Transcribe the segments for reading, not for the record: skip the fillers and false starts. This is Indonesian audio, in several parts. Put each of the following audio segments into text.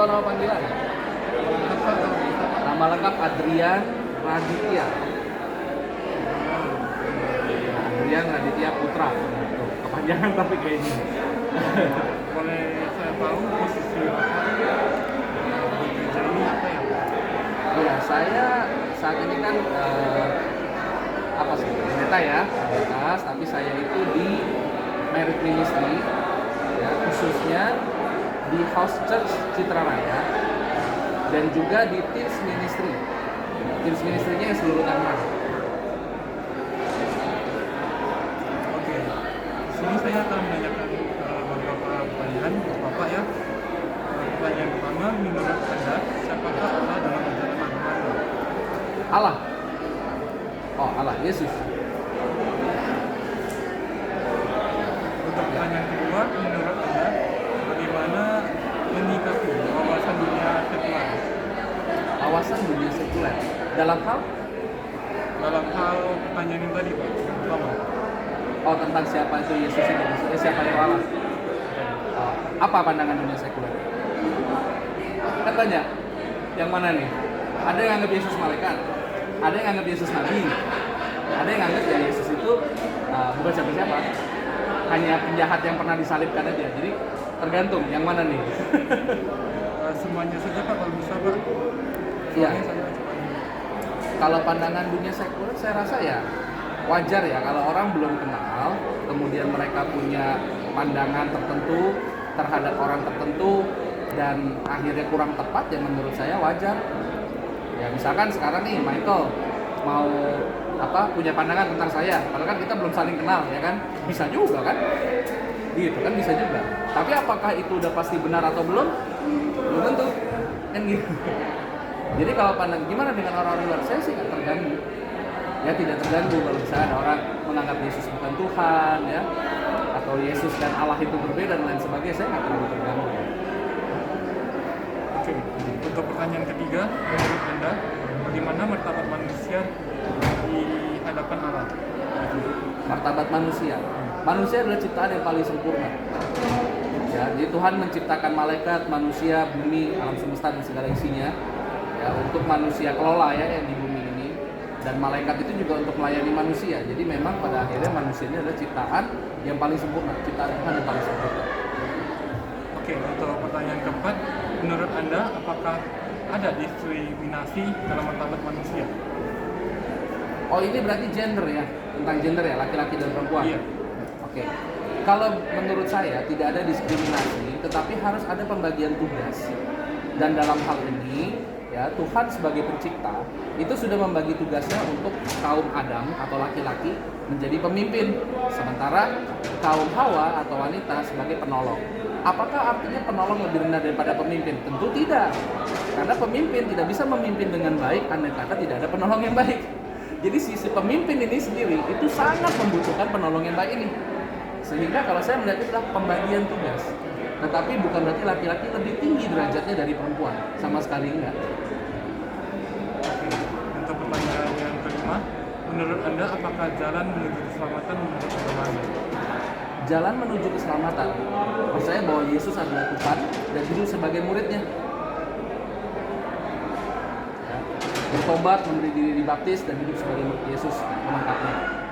tahu nama panggilan? Nama lengkap Adrian Raditya. Adrian Raditya Putra. Tuh, kepanjangan tapi kayaknya. Boleh saya tahu posisi Bapak di gereja ini apa ya? Ya, saya saat ini kan apa sih? Pendeta ya, pendeta, tapi saya itu di Merit Ministry, ya, khususnya di House Church Citra Raya dan juga di Teens Ministry. Teens Ministry-nya yang seluruh Tangerang. Oke, sini saya akan menanyakan beberapa pertanyaan untuk Bapak ya. Pertanyaan pertama, menurut Anda, siapakah Allah dalam ajaran agama Anda? Allah. Oh, Allah, Yesus. Untuk pertanyaan kedua, menurut Anda, bagaimana menyikapi wawasan dunia sekuler Awasan dunia sekuler. Dalam hal dalam hal pertanyaan yang tadi, Pak? Pertama, oh tentang siapa itu Yesus itu, maksudnya siapa itu Allah. Apa pandangan dunia sekuler? Kan tanya, yang mana nih? Ada yang anggap Yesus malaikat, ada yang anggap Yesus nabi, ada yang anggap ya Yesus itu bukan siapa-siapa, hanya penjahat yang pernah disalibkan aja. Jadi tergantung yang mana nih. semuanya saja Pak, kalau bisa Pak. Iya. Soalnya saya coba ini. Kalau pandangan dunia sekuler saya rasa ya wajar ya kalau orang belum kenal, kemudian mereka punya pandangan tertentu terhadap orang tertentu dan akhirnya kurang tepat, ya menurut saya wajar. Ya misalkan sekarang nih Michael mau punya pandangan tentang saya, padahal kan kita belum saling kenal ya kan, bisa juga kan, gitu kan, bisa juga. Tapi apakah itu udah pasti benar atau belum tentu kan gitu. Jadi kalau pandang gimana dengan orang luar, saya sih nggak terganggu. Ya tidak terganggu kalau misalnya ada orang menganggap Yesus bukan Tuhan ya, atau Yesus dan Allah itu berbeda dan lain sebagainya, saya nggak terlalu terganggu. Oke, untuk pertanyaan ketiga, menurut Anda, bagaimana martabat manusia di hadapan Allah? Martabat manusia. Manusia adalah ciptaan yang paling sempurna. Ya, jadi Tuhan menciptakan malaikat, manusia, bumi, alam semesta dan segala isinya. Ya, untuk manusia kelola ya yang di bumi ini, dan malaikat itu juga untuk melayani manusia. Jadi memang pada akhirnya manusia ini adalah ciptaan yang paling sempurna, ciptaan Tuhan yang paling sempurna. Oke, untuk pertanyaan keempat, menurut Anda, apakah ada diskriminasi dalam martabat manusia? Oh ini berarti gender ya, tentang gender ya, laki-laki dan perempuan. Iya. Oke. Kalau menurut saya tidak ada diskriminasi, tetapi harus ada pembagian tugas. Dan dalam hal ini, ya Tuhan sebagai pencipta itu sudah membagi tugasnya untuk kaum Adam atau laki-laki menjadi pemimpin, sementara kaum Hawa atau wanita sebagai penolong. Apakah artinya penolong lebih rendah daripada pemimpin? Tentu tidak, karena pemimpin tidak bisa memimpin dengan baik andai kata tidak ada penolong yang baik. Jadi sisi pemimpin ini sendiri itu sangat membutuhkan penolong yang baik ini. Sehingga kalau saya melihat itu adalah pembagian tugas. Tetapi bukan berarti laki-laki lebih tinggi derajatnya dari perempuan, sama sekali enggak. Oke, untuk pertanyaan yang kelima, menurut Anda, apakah jalan menuju keselamatan menurut agama Anda? Jalan menuju keselamatan, percaya bahwa Yesus adalah Tuhan dan hidup sebagai muridnya. Ya, bertobat, memberi diri dibaptis dan hidup sebagai murid Yesus melengkapnya.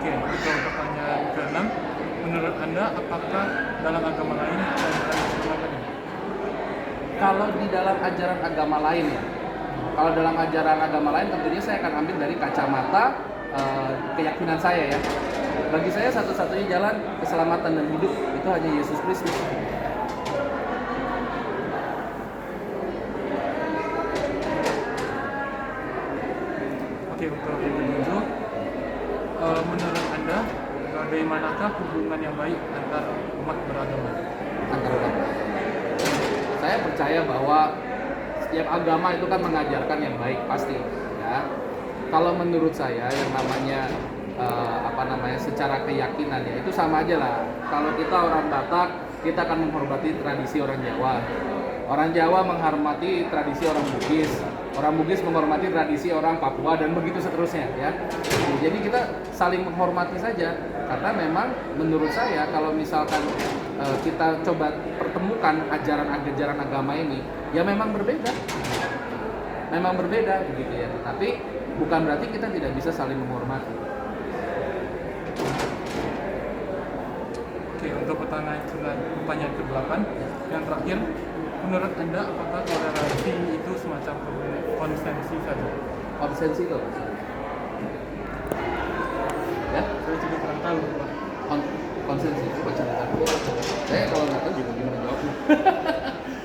Oke, untuk pertanyaan keenam, menurut Anda, apakah dalam agama lain ada jalan keselamatan? Kalau di dalam ajaran agama lain ya, kalau dalam ajaran agama lain tentunya saya akan ambil dari kacamata keyakinan saya ya. Bagi saya satu-satunya jalan keselamatan dan hidup itu hanya Yesus Kristus. Oke, untuk yang ketujuh, menurut Anda, bagaimanakah hubungan yang baik antar umat beragama? Antar agama. Saya percaya bahwa setiap agama itu kan mengajarkan yang baik pasti ya. Kalau menurut saya yang namanya secara keyakinan ya itu sama aja lah. Kalau kita orang Batak, kita akan menghormati tradisi orang Jawa. Orang Jawa menghormati tradisi orang Bugis menghormati tradisi orang Papua dan begitu seterusnya ya. Jadi kita saling menghormati saja karena memang menurut saya kalau misalkan kita coba pertemukan ajaran agama ini ya memang berbeda begitu ya. Tapi bukan berarti kita tidak bisa saling menghormati. Oke, untuk pertanyaan ke-8 yang terakhir, menurut Anda apakah toleransi itu semacam konsensi saja? Konsensi itu apa? Ya, Saya juga kurang tahu, Pak. konsensi itu baca saya kalau nggak tahu juga gimana jawabnya.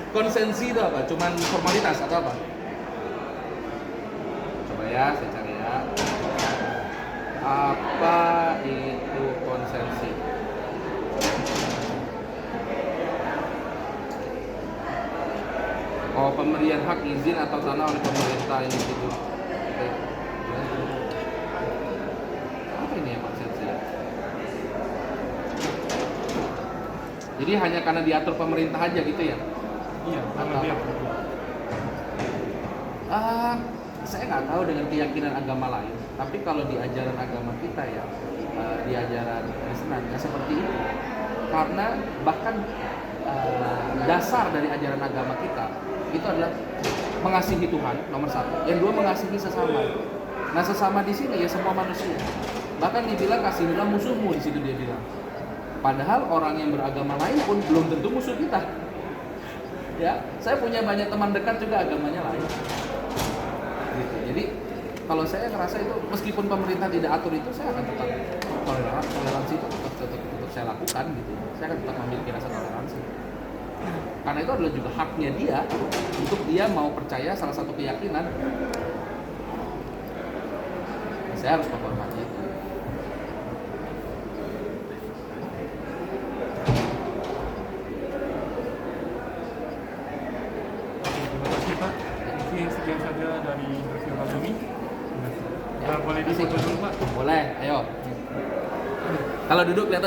Konsensi itu apa? Cuman formalitas atau apa? Coba ya, saya cari ya. Apa itu konsensi? Oh, pemberian hak izin atau tanah oleh pemerintah individu. Oke. Apa ini ya konsensi? Jadi hanya karena diatur pemerintah aja gitu ya? Iya, karena dia. Saya nggak tahu dengan keyakinan agama lain, tapi kalau di ajaran agama kita ya, di ajaran Kristen ya seperti itu. Karena bahkan dasar dari ajaran agama kita itu adalah mengasihi Tuhan nomor 1, yang 2 mengasihi sesama. Nah sesama di sini ya semua manusia. Bahkan dibilang kasihilah musuhmu di situ dia bilang. Padahal orang yang beragama lain pun belum tentu musuh kita. Ya, saya punya banyak teman dekat juga agamanya lain. Gitu. Jadi kalau saya ngerasa itu meskipun pemerintah tidak atur itu saya akan tetap toleransi itu tetap saya lakukan gitu. Saya akan tetap memiliki rasa toleransi. Karena itu adalah juga haknya dia untuk dia mau percaya salah satu keyakinan. Saya harus menghormati itu. Terima kasih, Pak. Mungkin sekian saja dari hasil kami. Boleh difoto dulu, Pak? Boleh, ayo. Kalau duduk lihat